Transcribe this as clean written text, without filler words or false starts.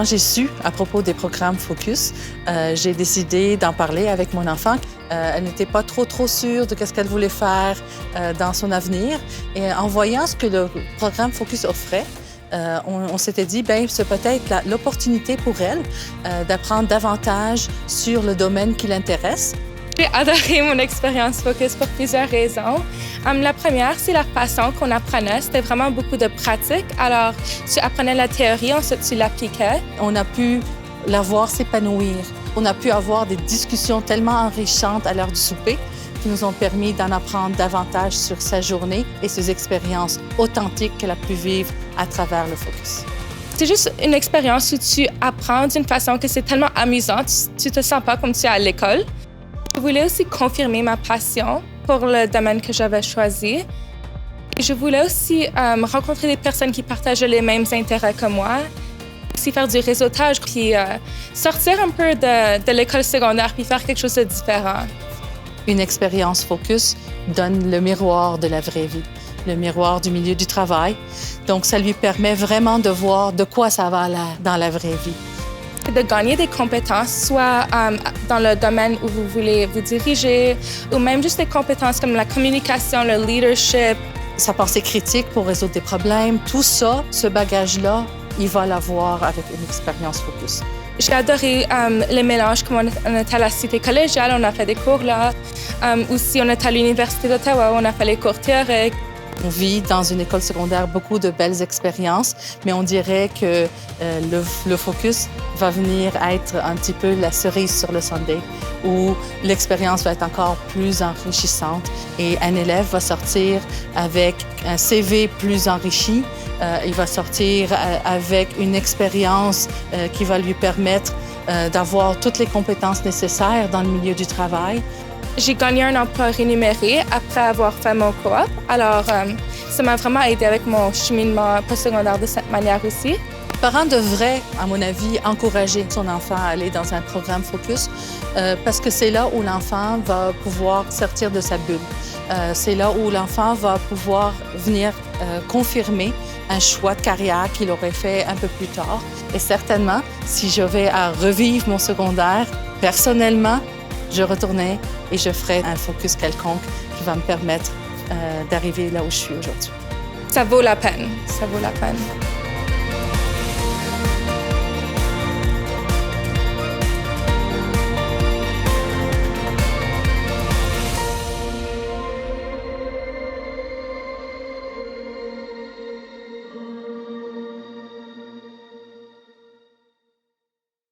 Quand j'ai su à propos des programmes Focus, j'ai décidé d'en parler avec mon enfant. Elle n'était pas trop sûre de ce qu'elle voulait faire dans son avenir. Et en voyant ce que le programme Focus offrait, on s'était dit, bien, c'est peut-être l'opportunité pour elle d'apprendre davantage sur le domaine qui l'intéresse. J'ai adoré mon expérience Focus pour plusieurs raisons. La première, c'est la façon qu'on apprenait. C'était vraiment beaucoup de pratique. Alors, tu apprenais la théorie, ensuite tu l'appliquais. On a pu la voir s'épanouir. On a pu avoir des discussions tellement enrichantes à l'heure du souper qui nous ont permis d'en apprendre davantage sur sa journée et ses expériences authentiques qu'elle a pu vivre à travers le Focus. C'est juste une expérience où tu apprends d'une façon que c'est tellement amusant. Tu te sens pas comme tu es à l'école. Je voulais aussi confirmer ma passion pour le domaine que j'avais choisi. Et je voulais aussi rencontrer des personnes qui partageaient les mêmes intérêts que moi, aussi faire du réseautage, puis sortir un peu de l'école secondaire puis faire quelque chose de différent. Une expérience Focus donne le miroir de la vraie vie, le miroir du milieu du travail. Donc, ça lui permet vraiment de voir de quoi ça va l'air dans la vraie vie. De gagner des compétences, soit dans le domaine où vous voulez vous diriger, ou même juste des compétences comme la communication, le leadership. Sa pensée critique pour résoudre des problèmes, tout ça, ce bagage-là, il va l'avoir avec une expérience Focus. J'ai adoré les mélanges, comme on était à la cité collégiale, on a fait des cours là. Aussi, on était à l'Université d'Ottawa, on a fait les cours théoriques. On vit dans une école secondaire beaucoup de belles expériences, mais on dirait que le Focus va venir être un petit peu la cerise sur le sundae, où l'expérience va être encore plus enrichissante et un élève va sortir avec un CV plus enrichi. Il va sortir avec une expérience qui va lui permettre d'avoir toutes les compétences nécessaires dans le milieu du travail. J'ai gagné un emploi rémunéré après avoir fait mon coop. Alors, ça m'a vraiment aidé avec mon cheminement postsecondaire de cette manière aussi. Les parents devraient, à mon avis, encourager son enfant à aller dans un programme Focus parce que c'est là où l'enfant va pouvoir sortir de sa bulle. C'est là où l'enfant va pouvoir venir confirmer un choix de carrière qu'il aurait fait un peu plus tard. Et certainement, si je vais à revivre mon secondaire, personnellement, je retournais et je ferais un Focus quelconque qui va me permettre d'arriver là où je suis aujourd'hui. Ça vaut la peine, ça vaut la peine.